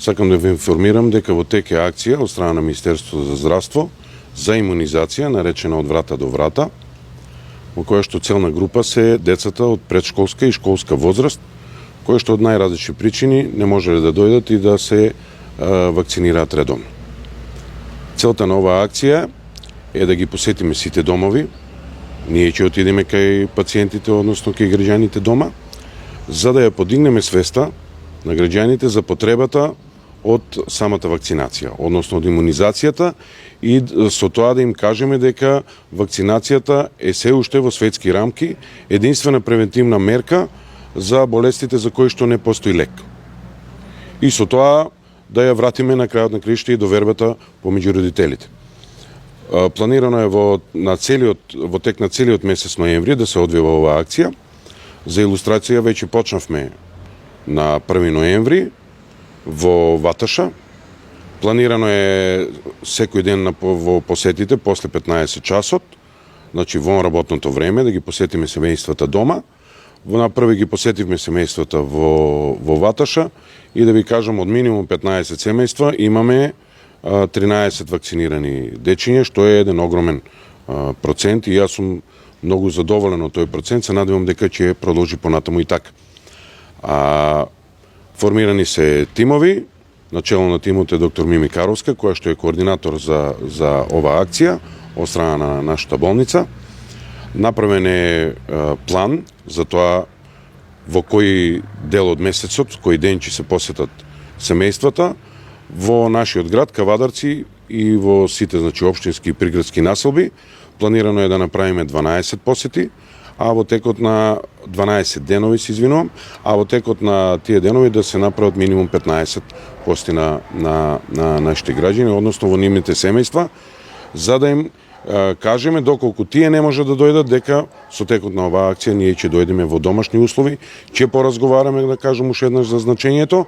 Сакам да ви информирам дека во тек е акција од страна на Министерството за здравство за имунизација, наречена од врата до врата, во која што целна група се децата од предшколска и школска возраст, кои што од најразлични причини не можеле да дојдат и да се вакцинираат редовно. Целта на оваа акција е да ги посетиме сите домови. Ние ќе отидеме кај пациентите, односно кај граѓаните дома, за да ја подигнеме свеста на граѓаните за потребата од самата вакцинација, односно од имунизацијата, и со тоа да им кажеме дека вакцинацијата е се уште во светски рамки единствена превентивна мерка за болестите за кои што не постои лек. И со тоа да ја вратиме на крајот на краишта и довербата помеѓу родителите. Планирано е во тек на целиот месец ноември да се одвива оваа акција. За илустрација веќе почнавме на 1 ноември во Ваташа. Планирано е секој ден во посетите после 15 часот, значи во работното време, да ги посетиме семејствата дома. На први ги посетивме семејствата во Ваташа и да ви кажам, од минимум 15 семејства имаме 13 вакцинирани дечиња, што е еден огромен процент и јас сум многу задоволен од тој процент, се надевам дека ќе продолжи понатаму и така. Формирани се тимови, начело на тимот е доктор Мими Каровска, која што е координатор за оваа акција од страна на нашата болница. Направен е план за тоа во кој дел од месецот, кој ден ќе се посетат семејствата во нашиот град Кавадарци и во сите општински и приградски населби. Планирано е да направиме 12 посети, а во текот на 12 денови, а во текот на тие денови да се направат минимум 15 посети на нашите граѓани, односно во нивните семејства, за да им кажеме доколку тие не може да дојдат, дека со текот на оваа акција ние ќе дојдеме во домашни услови, ќе поразговараме, да кажем уште еднаш за значењето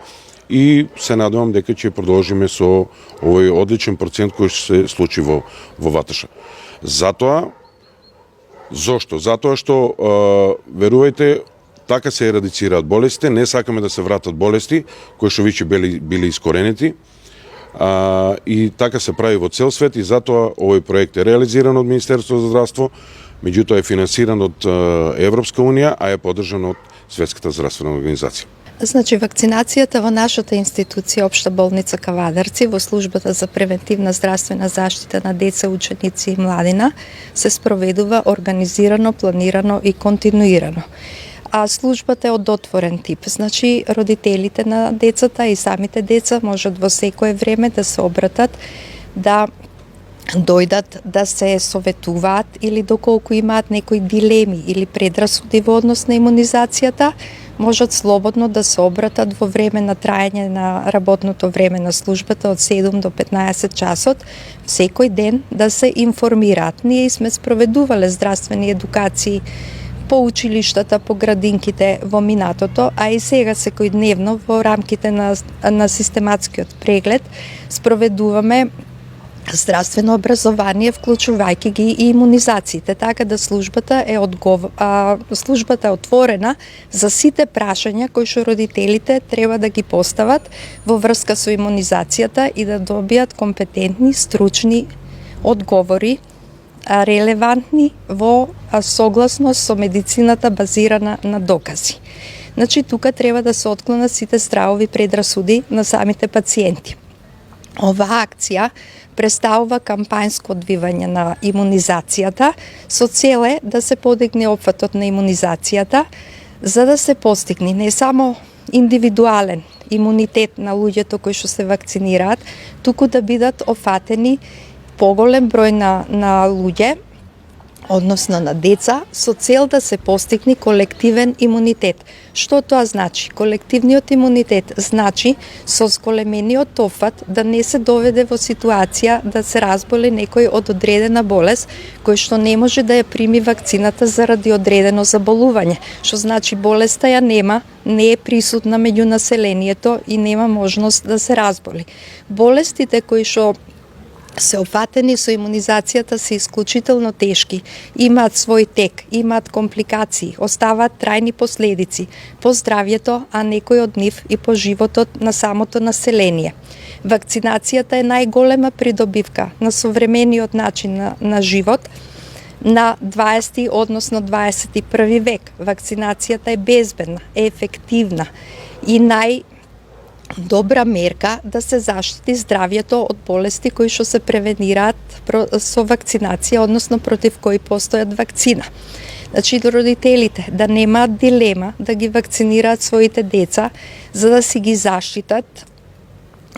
и се надевам дека ќе продолжиме со овој одличен процент кој се случи во Ваташа. Зошто? Затоа што, верувајте, така се ерадицираат болестите, не сакаме да се вратат болести кои што веќе били искоренети, и така се прави во цел свет и затоа овој проект е реализиран од Министерството за здравство, меѓутоа е финансиран од Европска унија, а е поддржан од Светската здравствена организација. Значи, вакцинацијата во нашата институција Општа болница Кавадарци во службата за превентивна здравствена заштита на деца, ученици и младина се спроведува организирано, планирано и континуирано. А службата е од отворен тип, значи родителите на децата и самите деца можат во секое време да се обратат, да дојдат да се советуваат или доколку имаат некои дилеми или предрасуди во однос на имунизацијата, можат слободно да се обратат во време на трајање на работното време на службата од 7 до 15 часот, секој ден да се информираат. Ние сме спроведувале здравствени едукации по училиштата, по градинките во минатото, а и сега секојдневно во рамките на систематскиот преглед спроведуваме здравствено образование, вклучувајќи ги и имунизациите, така да службата е отворена за сите прашања кои што родителите треба да ги постават во врска со имунизацијата и да добијат компетентни, стручни одговори, релевантни во согласност со медицината базирана на докази. Значи, тука треба да се отклонат сите стравови предрасуди на самите пациенти. Оваа акција представува кампањско одвивање на имунизацијата со цел да се подигне опфатот на имунизацијата, за да се постигне не само индивидуален имунитет на луѓето кои што се вакцинираат, туку да бидат офатени поголем број на луѓе, односно на деца, со цел да се постигне колективен имунитет. Што тоа значи? Колективниот имунитет значи со зголемениот офат да не се доведе во ситуација да се разболе некој од одредена болест кој што не може да ја прими вакцината заради одредено заболување. Што значи болеста ја нема, не е присутна меѓу населението и нема можност да се разболи. Болестите кои што се опфатени со имунизацијата се исклучително тешки, имаат свој тек, имаат компликации, оставаат трајни последици по здравјето, а некои од нив и по животот на самото население. Вакцинацијата е најголема придобивка на современиот начин на живот на 20 односно 21 век. Вакцинацијата е безбедна, е ефективна и добра мерка да се заштити здравјето од болести кои што се превенираат со вакцинација, односно против кои постојат вакцина. Значи, родителите да немаат дилема да ги вакцинираат своите деца за да си ги заштитат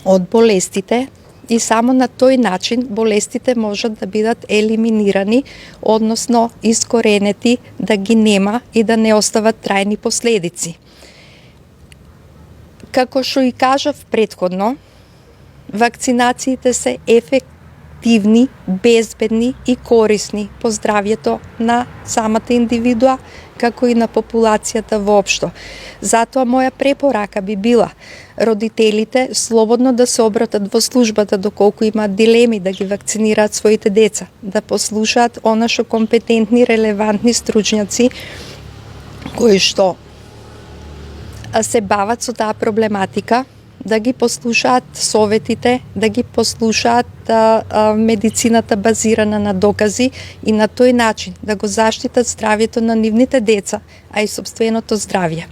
од болестите и само на тој начин болестите можат да бидат елиминирани, односно искоренети, да ги нема и да не остават трајни последици. Како што и кажав претходно, вакцинациите се ефективни, безбедни и корисни по здравјето на самата индивидуа, како и на популацијата воопшто. Затоа моја препорака би била родителите слободно да се обратат во службата доколку имаат дилеми да ги вакцинираат своите деца, да послушаат она што компетентни, релевантни стручњаци кои што се бават со таа проблематика, да ги послушаат советите, да ги послушаат медицината базирана на докази и на тој начин да го заштитат здравјето на нивните деца, а и сопственото здравје.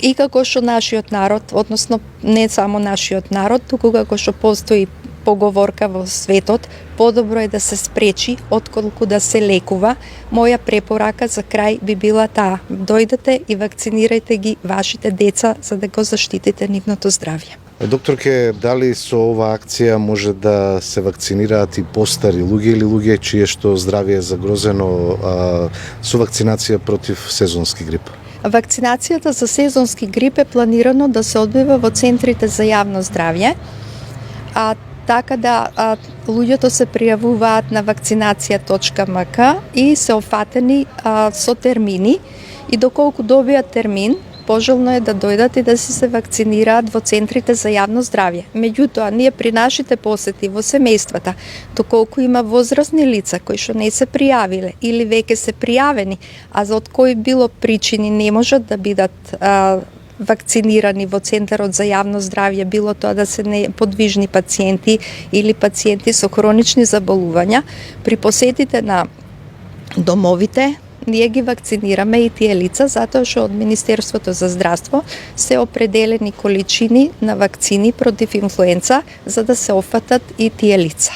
И како што нашиот народ, односно не само нашиот народ, туку како што постои поговорка во светот, подобро е да се спречи отколку да се лекува. Моја препорака за крај би била таа: дојдете и вакцинирајте ги вашите деца за да го заштитите нивното здравје. Докторке, дали со ова акција може да се вакцинираат и постари луѓе или луѓе чие што здравје е загрозено со вакцинација против сезонски грип? Вакцинацијата за сезонски грип е планирано да се одвива во центрите за јавно здравје, така да луѓето се пријавуваат на vakcinacija.mk и се офатени со термини и доколку добијат термин, пожелно е да дојдат и да се вакцинираат во центрите за јавно здравје. Меѓутоа, ние при нашите посети во семејствата, доколку има возрастни лица кои што не се пријавиле или веќе се пријавени, а за од кои било причини не можат да бидат вакцинирани во Центарот за јавно здравје, било тоа да се неподвижни пациенти или пациенти со хронични заболувања, при посетите на домовите ние ги вакцинираме и тие лица, затоа што од Министерството за здравство се определени количини на вакцини против инфлуенца за да се офатат и тие лица.